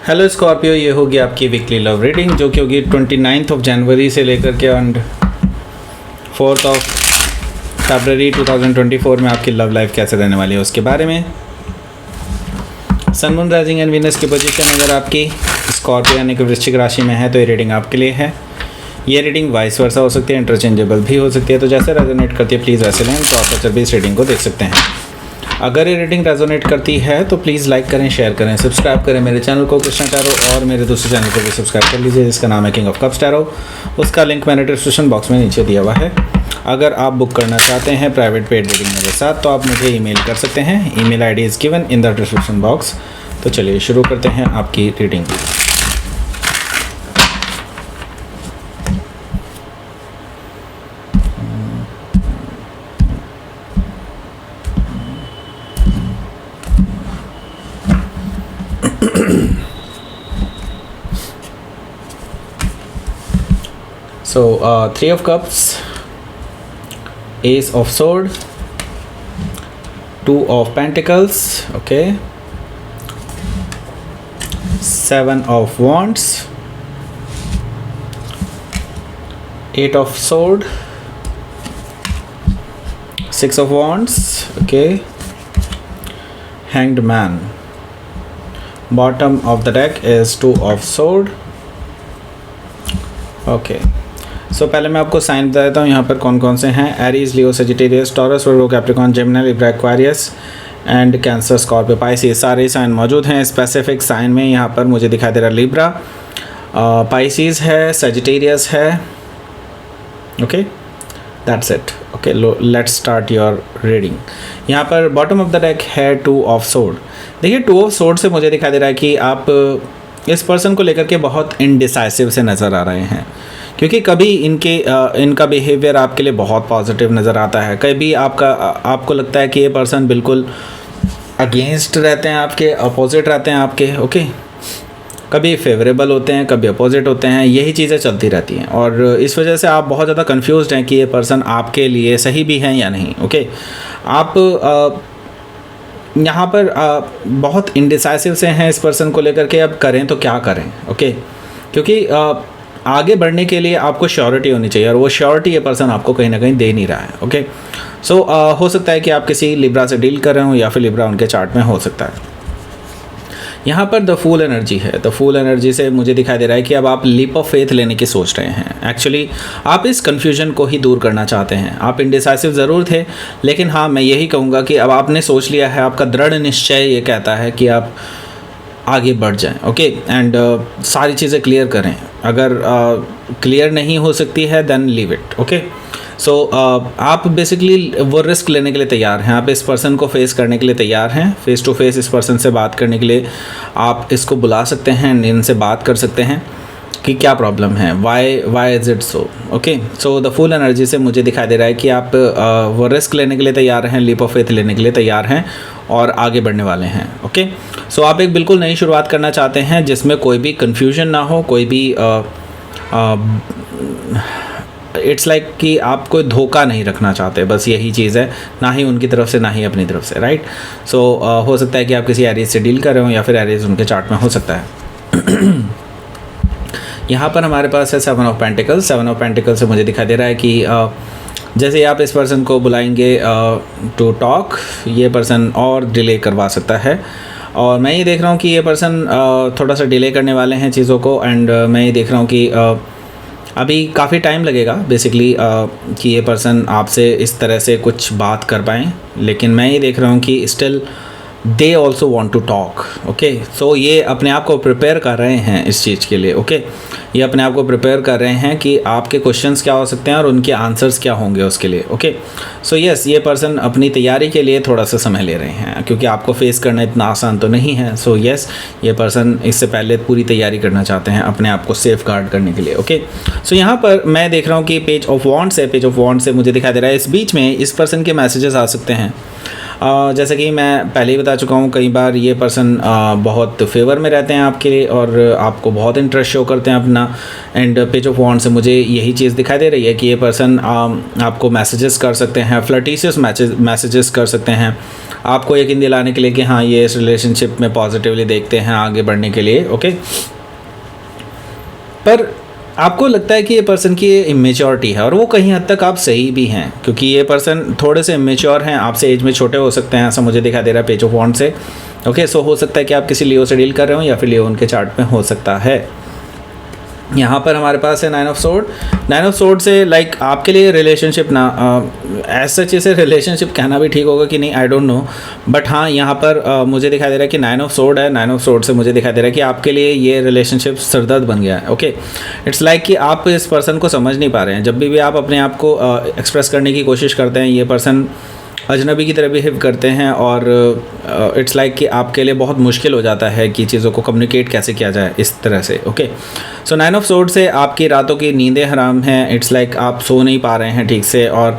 Hello Scorpio, ये होगी आपकी वीकली लव रीडिंग जो कि होगी 29 जनवरी से लेकर के एंड 4 फरवरी 2024 में आपकी लव लाइफ कैसे रहने वाली है उसके बारे में। Sun moon rising and Venus की पोजीशन अगर आपकी स्कॉर्पियो यानी कि वृश्चिक राशि में है तो ये रीडिंग आपके लिए है। ये रीडिंग वाइस वर्सा हो सकती है, इंटरचेंजेबल भी हो सकती है, तो जैसे रेजोनेट करती है प्लीज़ वैसे लें। तो आप अच्छा भी इस रीडिंग को देख सकते हैं। अगर ये रीडिंग रेजोनेट करती है तो प्लीज़ लाइक करें, शेयर करें, सब्सक्राइब करें मेरे चैनल को कृष्णा टैरो, और मेरे दूसरे चैनल को भी सब्सक्राइब कर लीजिए जिसका नाम है किंग ऑफ कप्स टैरो। उसका लिंक मैंने डिस्क्रिप्शन बॉक्स में नीचे दिया हुआ है। अगर आप बुक करना चाहते हैं प्राइवेट पेड रीडिंग मेरे साथ तो आप मुझे ईमेल कर सकते हैं। Email ID is given in the description box. तो चलिए शुरू करते हैं आपकी reading. So 3 of cups, ace of sword, 2 of pentacles, okay, 7 of wands, 8 of sword, 6 of wands, okay, hanged man. Bottom of the deck is 2 of sword, okay. सो पहले मैं आपको sign बता देता हूँ यहाँ पर कौन कौन से हैं। Aries, Leo, Sagittarius, taurus, Virgo, Capricorn, Gemini, Libra, Aquarius and cancer, Scorpio, Pisces, सारे साइन मौजूद हैं। स्पेसिफिक साइन में यहाँ पर मुझे दिखाई दे रहा है लिब्रा, पाइसिस है, सजिटेरियस है, okay, that's it. Okay, let's start your reading. यहाँ पर बॉटम ऑफ द डेक है 2 ऑफ सोर्ड। देखिए 2 ऑफ सोर्ड से मुझे दिखाई दे रहा है कि आप इस पर्सन को लेकर के बहुत इनडिसाइसिव से नज़र आ रहे हैं, क्योंकि कभी इनका बिहेवियर आपके लिए बहुत पॉजिटिव नज़र आता है, कभी आपको लगता है कि ये पर्सन बिल्कुल अगेंस्ट रहते हैं, आपके अपोजिट रहते हैं आपके, ओके, कभी फेवरेबल होते हैं, कभी अपोजिट होते हैं, यही चीज़ें चलती रहती हैं और इस वजह से आप बहुत ज़्यादा कंफ्यूज्ड हैं कि ये पर्सन आपके लिए सही भी है या नहीं, ओके। आप यहाँ पर बहुत इंडिसाइसिव से हैं इस पर्सन को लेकर के, अब करें तो क्या करें, ओके, क्योंकि आगे बढ़ने के लिए आपको श्योरिटी होनी चाहिए और वो श्योरिटी ये पर्सन आपको कहीं ना कहीं दे नहीं रहा है, ओके। सो हो सकता है कि आप किसी लिब्रा से डील कर रहे हो या फिर लिब्रा उनके चार्ट में हो सकता है। यहाँ पर द फूल एनर्जी है। द फूल एनर्जी से मुझे दिखाई दे रहा है कि अब आप लीप ऑफ फेथ लेने की सोच रहे हैं। एक्चुअली आप इस कन्फ्यूजन को ही दूर करना चाहते हैं। आप इंडिसाइसिव ज़रूर थे, लेकिन हाँ, मैं यही कहूँगा कि अब आपने सोच लिया है, आपका दृढ़ निश्चय ये कहता है कि आप आगे बढ़ जाएं, ओके, एंड सारी चीज़ें क्लियर करें। अगर क्लियर नहीं हो सकती है देन लीव इट, ओके। सो आप बेसिकली वो रिस्क लेने के लिए तैयार हैं, आप इस पर्सन को फेस करने के लिए तैयार हैं, फेस टू फेस इस पर्सन से बात करने के लिए आप इसको बुला सकते हैं, इनसे बात कर सकते हैं कि क्या प्रॉब्लम है, why is it so, okay. So the full energy से मुझे दिखाई दे रहा है कि आप वो रिस्क लेने के लिए तैयार हैं, लीप ऑफ फेथ लेने के लिए तैयार हैं और आगे बढ़ने वाले हैं, ओके। सो आप एक बिल्कुल नई शुरुआत करना चाहते हैं जिसमें कोई भी कन्फ्यूजन ना हो, कोई भी इट्स लाइक कि आप कोई धोखा नहीं रखना चाहते, बस यही चीज़ है, ना ही उनकी तरफ से ना ही अपनी तरफ से, राइट। सो हो सकता है कि आप किसी एरीज से डील कर रहे हो या फिर एरीज उनके चार्ट में हो सकता है। यहाँ पर हमारे पास है 7 ऑफ पेंटिकल्स। 7 ऑफ पेंटिकल्स से मुझे दिखाई दे रहा है कि जैसे ही आप इस पर्सन को बुलाएंगे टू टॉक, ये पर्सन और डिले करवा सकता है और मैं ये देख रहा हूँ कि ये पर्सन थोड़ा सा डिले करने वाले हैं चीज़ों को, एंड मैं ये देख रहा हूँ कि अभी काफ़ी टाइम लगेगा बेसिकली कि ये पर्सन आपसे इस तरह से कुछ बात कर पाएँ, लेकिन मैं ये देख रहा हूँ कि still they also want to talk, okay. So ये अपने आप को प्रिपेयर कर रहे हैं इस चीज़ के लिए, ओके। ये अपने आप को प्रिपेयर कर रहे हैं कि आपके क्वेश्चंस क्या हो सकते हैं और उनके आंसर्स क्या होंगे उसके लिए, ओके। सो यस, ये पर्सन अपनी तैयारी के लिए थोड़ा सा समय ले रहे हैं क्योंकि आपको फेस करना इतना आसान तो नहीं है। सो यस, ये पर्सन इससे पहले पूरी तैयारी करना चाहते हैं अपने आप को सेफ गार्ड करने के लिए, ओके। सो यहाँ पर मैं देख रहा हूँ कि पेज ऑफ वॉन्ड्स है। पेज ऑफ वॉन्ड्स से मुझे दिखाई दे रहा है इस बीच में इस पर्सन के मैसेजेस आ सकते हैं। जैसे कि मैं पहले ही बता चुका हूँ, कई बार ये पर्सन बहुत फेवर में रहते हैं आपके लिए और आपको बहुत इंटरेस्ट शो करते हैं अपना, एंड पेज ऑफ वॉन्ड से मुझे यही चीज़ दिखाई दे रही है कि ये पर्सन आपको मैसेजेस कर सकते हैं, फ्लर्टिशियस मैसेजेस कर सकते हैं, आपको यकीन दिलाने के लिए कि हाँ ये इस रिलेशनशिप में पॉजिटिवली देखते हैं आगे बढ़ने के लिए, ओके। पर आपको लगता है कि ये पर्सन की ये इमेच्योरिटी है, और वो कहीं हद तक आप सही भी हैं, क्योंकि ये पर्सन थोड़े से इमेच्योर हैं, आपसे एज में छोटे हो सकते हैं, ऐसा मुझे दिखाई दे रहा है पेज ऑफ वॉन्ड से, ओके। सो हो सकता है कि आप किसी लियो से डील कर रहे हो, या फिर लियो उनके चार्ट में हो सकता है। यहाँ पर हमारे पास है 9 ऑफ सोर्ड। 9 ऑफ सोर्ड से लाइक आपके लिए रिलेशनशिप ना एज सच इसे रिलेशनशिप कहना भी ठीक होगा कि नहीं, आई डोंट नो, बट हाँ यहाँ पर मुझे दिखाई दे रहा है कि 9 ऑफ सोर्ड है। 9 ऑफ सोर्ड से मुझे दिखाई दे रहा है कि आपके लिए ये रिलेशनशिप सरदर्द बन गया है, ओके। इट्स लाइक कि आप इस पर्सन को समझ नहीं पा रहे हैं। जब भी आप अपने आप को एक्सप्रेस करने की कोशिश करते हैं, ये पर्सन अजनबी की तरह बिहेव करते हैं, और इट्स लाइक कि आपके लिए बहुत मुश्किल हो जाता है कि चीज़ों को कम्युनिकेट कैसे किया जाए इस तरह से, ओके। सो 9 ऑफ सोर्ड से आपकी रातों की नींदें हराम हैं। इट्स लाइक आप सो नहीं पा रहे हैं ठीक से, और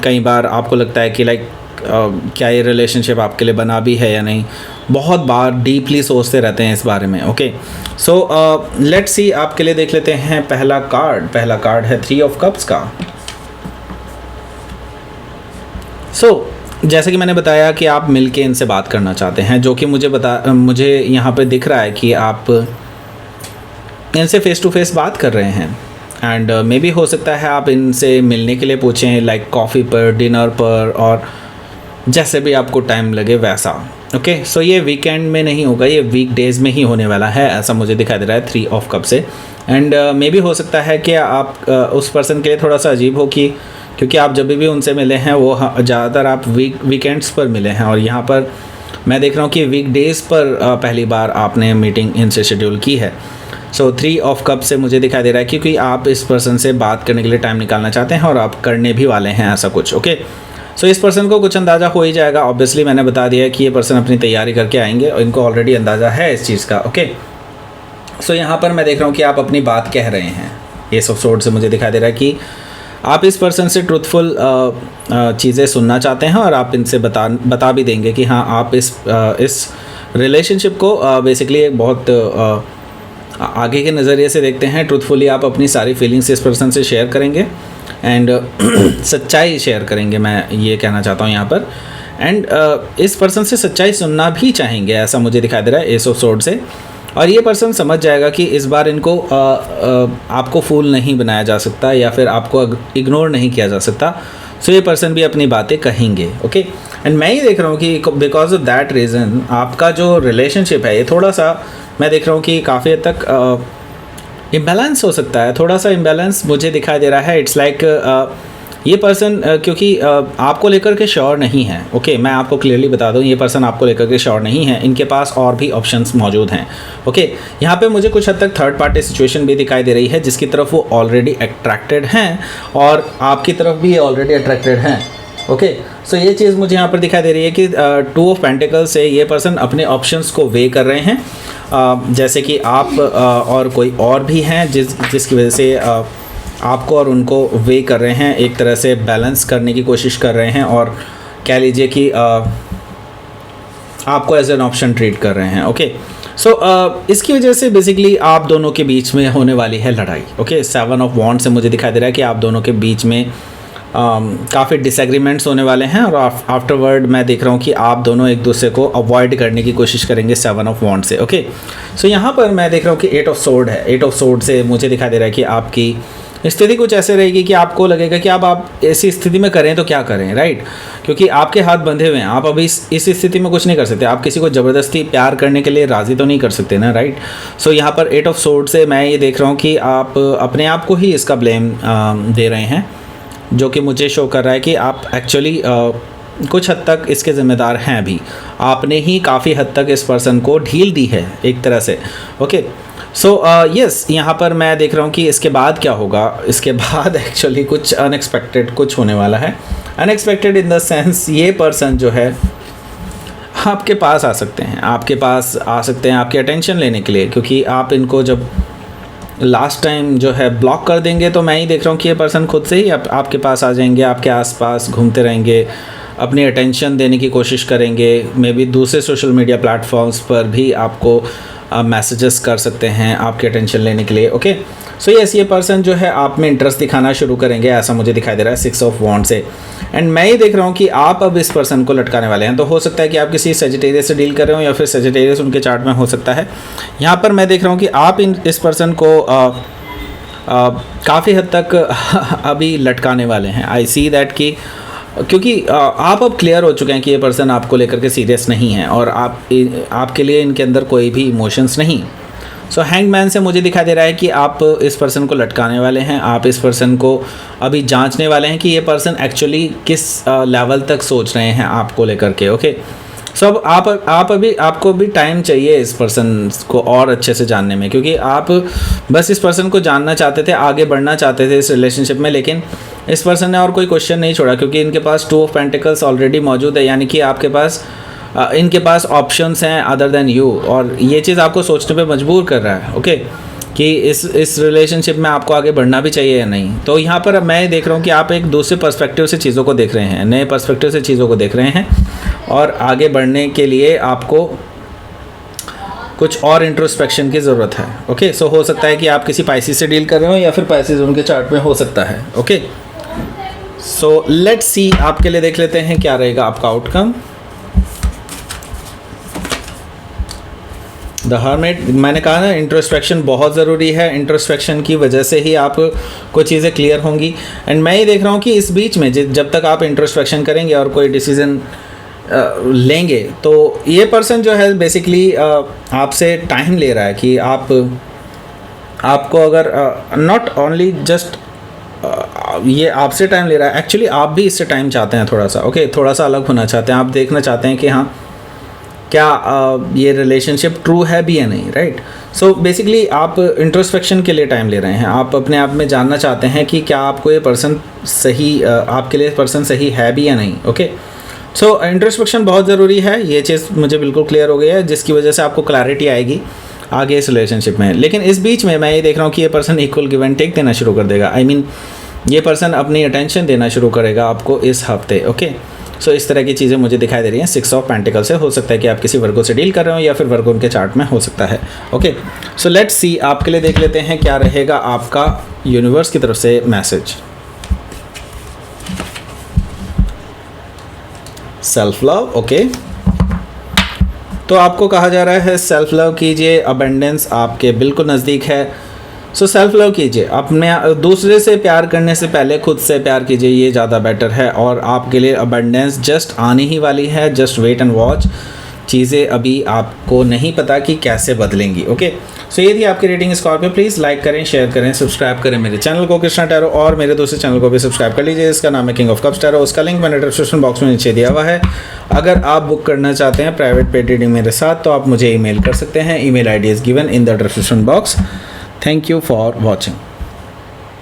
कई बार आपको लगता है कि लाइक क्या ये रिलेशनशिप आपके लिए बना भी है या नहीं। बहुत बार डीपली सोचते रहते हैं इस बारे में, ओके। सो लेट्स सी, आपके लिए देख लेते हैं पहला कार्ड है 3 ऑफ कप्स का। जैसे कि मैंने बताया कि आप मिलके इनसे बात करना चाहते हैं, जो कि मुझे यहाँ पे दिख रहा है कि आप इनसे फेस टू फेस बात कर रहे हैं, एंड मे बी हो सकता है आप इनसे मिलने के लिए पूछें, लाइक कॉफ़ी पर, डिनर पर, और जैसे भी आपको टाइम लगे वैसा, ओके। सो ये वीकेंड में नहीं होगा, ये वीक डेज़ में ही होने वाला है, ऐसा मुझे दिखाई दे रहा है 3 ऑफ कप से। एंड मे बी हो सकता है कि आप उस पर्सन के लिए थोड़ा सा अजीब हो कि क्योंकि आप जब भी उनसे मिले हैं वो ज़्यादातर आप वीकेंड्स पर मिले हैं, और यहाँ पर मैं देख रहा हूँ कि वीक डेज़ पर पहली बार आपने मीटिंग इनसे शेड्यूल की है। सो 3 ऑफ कप से मुझे दिखाई दे रहा है क्योंकि आप इस पर्सन से बात करने के लिए टाइम निकालना चाहते हैं, और आप करने भी वाले हैं ऐसा कुछ, ओके। सो इस पर्सन को कुछ अंदाज़ा हो ही जाएगा। ऑब्वियसली मैंने बता दिया है कि ये पर्सन अपनी तैयारी करके आएंगे, और इनको ऑलरेडी अंदाज़ा है इस चीज़ का, ओके। सो यहाँ पर मैं देख रहा हूँ कि आप अपनी बात कह रहे हैं। एस ऑफ सोर्ड से मुझे दिखाई दे रहा है कि आप इस पर्सन से ट्रूथफुल चीज़ें सुनना चाहते हैं, और आप इनसे बता भी देंगे कि हाँ आप इस रिलेशनशिप को बेसिकली एक बहुत आगे के नज़रिए से देखते हैं। ट्रूथफुली आप अपनी सारी फीलिंग्स इस पर्सन से शेयर करेंगे, एंड सच्चाई शेयर करेंगे, मैं ये कहना चाहता हूँ यहाँ पर। एंड इस पर्सन से सच्चाई सुनना भी चाहेंगे, ऐसा मुझे दिखाई दे रहा है एस ऑफ सोर्ड से। और ये पर्सन समझ जाएगा कि इस बार इनको आपको फूल नहीं बनाया जा सकता, या फिर आपको इग्नोर नहीं किया जा सकता। सो ये पर्सन भी अपनी बातें कहेंगे, ओके। एंड मैं ही देख रहा हूँ कि बिकॉज ऑफ दैट रीज़न आपका जो रिलेशनशिप है ये थोड़ा सा, मैं देख रहा हूँ कि काफ़ी हद तक इम्बैलेंस हो सकता है। थोड़ा सा इम्बैलेंस मुझे दिखाई दे रहा है। इट्स लाइक ये पर्सन क्योंकि आपको लेकर के श्योर नहीं है, ओके। मैं आपको क्लियरली बता दूं, ये पर्सन आपको लेकर के श्योर नहीं है। इनके पास और भी ऑप्शंस मौजूद हैं, ओके। यहाँ पे मुझे कुछ हद तक थर्ड पार्टी सिचुएशन भी दिखाई दे रही है, जिसकी तरफ वो ऑलरेडी अट्रैक्टेड हैं, और आपकी तरफ भी ऑलरेडी अट्रैक्टेड हैं, ओके। सो ये चीज़ मुझे यहाँ पर दिखाई दे रही है कि 2 ऑफ पेंटिकल्स से ये पर्सन अपने ऑप्शंस को वे कर रहे हैं, जैसे कि आप और कोई और भी हैं जिसकी वजह से आपको और उनको वे कर रहे हैं, एक तरह से बैलेंस करने की कोशिश कर रहे हैं, और कह लीजिए कि आपको एज एन ऑप्शन ट्रीट कर रहे हैं, ओके। सो इसकी वजह से बेसिकली आप दोनों के बीच में होने वाली है लड़ाई, ओके। 7 ऑफ वॉन्ड से मुझे दिखाई दे रहा है कि आप दोनों के बीच में काफ़ी डिसएग्रीमेंट्स होने वाले हैं, और आफ्टरवर्ड मैं देख रहा हूँ कि आप दोनों एक दूसरे को अवॉइड करने की कोशिश करेंगे 7 ऑफ वॉन्ड से, ओके। सो यहाँ पर मैं देख रहा हूँ कि 8 ऑफ सोर्ड है। 8 ऑफ सोर्ड से मुझे दिखाई दे रहा है कि आपकी स्थिति कुछ ऐसे रहेगी कि आपको लगेगा कि अब आप ऐसी स्थिति में करें तो क्या करें, राइट। क्योंकि आपके हाथ बंधे हुए हैं, आप अभी इस स्थिति में कुछ नहीं कर सकते। आप किसी को ज़बरदस्ती प्यार करने के लिए राज़ी तो नहीं कर सकते ना, राइट। सो यहाँ पर 8 ऑफ सोर्ड से मैं ये देख रहा हूँ कि आप अपने आप को ही इसका ब्लेम दे रहे हैं, जो कि मुझे शो कर रहा है कि आप एक्चुअली कुछ हद तक इसके ज़िम्मेदार हैं भी। आपने ही काफ़ी हद तक इस पर्सन को ढील दी है एक तरह से, ओके। सो यस, यहाँ पर मैं देख रहा हूँ कि इसके बाद क्या होगा। इसके बाद एक्चुअली कुछ अनएक्सपेक्टेड कुछ होने वाला है। अनएक्सपेक्टेड इन द सेंस ये पर्सन जो है आपके पास आ सकते हैं, आपकी अटेंशन लेने के लिए, क्योंकि आप इनको जब लास्ट टाइम जो है ब्लॉक कर देंगे, तो मैं ही देख रहा हूँ कि ये पर्सन खुद से ही आपके पास आ जाएंगे, आपके आसपास घूमते रहेंगे, अपनी अटेंशन देने की कोशिश करेंगे, मे बी दूसरे सोशल मीडिया प्लेटफॉर्म्स पर भी आपको मैसेजेस कर सकते हैं आपके अटेंशन लेने के लिए। ओके, सो यस, ये पर्सन जो है आप में इंटरेस्ट दिखाना शुरू करेंगे, ऐसा मुझे दिखाई दे रहा है 6 ऑफ वॉन्ड से। एंड मैं ये देख रहा हूँ कि आप अब इस पर्सन को लटकाने वाले हैं, तो हो सकता है कि आप किसी सेजिटेरियस से डील कर रहे हो या फिर सेजिटेरियस उनके चार्ट में हो सकता है। यहाँ पर मैं देख रहा हूँ कि आप इस पर्सन को काफ़ी हद तक अभी लटकाने वाले हैं। आई सी दैट कि क्योंकि आप अब क्लियर हो चुके हैं कि ये पर्सन आपको लेकर के सीरियस नहीं है और आपके लिए इनके अंदर कोई भी इमोशंस नहीं। सो हैंगमैन से मुझे दिखाई दे रहा है कि आप इस पर्सन को लटकाने वाले हैं, आप इस पर्सन को अभी जांचने वाले हैं कि ये पर्सन एक्चुअली किस लेवल तक सोच रहे हैं आपको लेकर के। ओके, सो अब आपको भी टाइम चाहिए इस पर्सन को और अच्छे से जानने में, क्योंकि आप बस इस पर्सन को जानना चाहते थे, आगे बढ़ना चाहते थे इस रिलेशनशिप में, लेकिन इस पर्सन ने और कोई क्वेश्चन नहीं छोड़ा, क्योंकि इनके पास 2 ऑफ पेंटिकल्स ऑलरेडी मौजूद है, यानी कि आपके पास इनके पास ऑप्शंस हैं अदर देन यू, और ये चीज़ आपको सोचने पे मजबूर कर रहा है। ओके, कि इस रिलेशनशिप में आपको आगे बढ़ना भी चाहिए या नहीं। तो यहाँ पर मैं देख रहा हूँ कि आप एक दूसरे पर्सपेक्टिव से चीज़ों को देख रहे हैं, नए पर्सपेक्टिव से चीज़ों को देख रहे हैं, और आगे बढ़ने के लिए आपको कुछ और इंट्रोस्पेक्शन की ज़रूरत है। ओके, सो हो सकता है कि आप किसी पाइसिस से डील कर रहे हो या फिर पाइसिस उनके चार्ट में हो सकता है। ओके, सो लेट्स सी, आपके लिए देख लेते हैं क्या रहेगा आपका आउटकम। द हर्मिट, मैंने कहा ना इंट्रोस्पेक्शन बहुत ज़रूरी है, इंट्रोस्पेक्शन की वजह से ही आप कुछ चीज़ें क्लियर होंगी। एंड मैं ये देख रहा हूँ कि इस बीच में जब तक आप इंट्रोस्पेक्शन करेंगे और कोई डिसीज़न लेंगे, तो ये पर्सन जो है बेसिकली आपसे टाइम ले रहा है कि आपको अगर नॉट ओनली जस्ट ये आपसे टाइम ले रहा है, एक्चुअली आप भी इससे टाइम चाहते हैं थोड़ा सा। ओके, थोड़ा सा अलग होना चाहते हैं, आप देखना चाहते हैं कि हाँ क्या ये रिलेशनशिप ट्रू है भी या नहीं, राइट। सो बेसिकली आप इंट्रोस्पेक्शन के लिए टाइम ले रहे हैं, आप अपने आप में जानना चाहते हैं कि क्या आपको ये पर्सन सही आपके लिए पर्सन सही है भी या नहीं। ओके, सो इंट्रोस्पेक्शन बहुत ज़रूरी है, ये चीज़ मुझे बिल्कुल क्लियर हो गई है, जिसकी वजह से आपको क्लैरिटी आएगी आगे इस रिलेशनशिप में। लेकिन इस बीच में मैं ये देख रहा हूँ कि ये person equal give and take देना शुरू कर देगा। आई मीन ये पर्सन अपनी अटेंशन देना शुरू करेगा आपको इस हफ्ते। ओके, सो इस तरह की चीज़ें मुझे दिखाई दे रही हैं 6 ऑफ पेंटिकल से। हो सकता है कि आप किसी वर्गो से डील कर रहे हो या फिर वर्गो उनके चार्ट में हो सकता है। ओके, सो लेट्स सी, आपके लिए देख लेते हैं क्या रहेगा आपका यूनिवर्स की तरफ से मैसेज। सेल्फ लव, ओके, तो आपको कहा जा रहा है सेल्फ लव कीजिए, अबंडेंस आपके बिल्कुल नज़दीक है। सो सेल्फ लव कीजिए, अपने दूसरे से प्यार करने से पहले खुद से प्यार कीजिए, ये ज़्यादा बेटर है। और आपके लिए अबंडेंस जस्ट आने ही वाली है, जस्ट वेट एंड वॉच। चीज़ें अभी आपको नहीं पता कि कैसे बदलेंगी। ओके, सो ये थी आपकी रेटिंग स्कॉर्पियो। प्लीज़ लाइक करें, शेयर करें, सब्सक्राइब करें मेरे चैनल को कृष्णा टैरो, और मेरे दूसरे चैनल को भी सब्सक्राइब कर लीजिए, इसका नाम है किंग ऑफ कप्स टैरो। उसका लिंक मैंने डिस्क्रिप्शन बॉक्स में नीचे दिया हुआ है। अगर आप बुक करना चाहते हैं प्राइवेट पेड रीडिंग मेरे साथ, तो आप मुझे ईमेल कर सकते हैं। Email ID is given in the description box. Thank you for watching.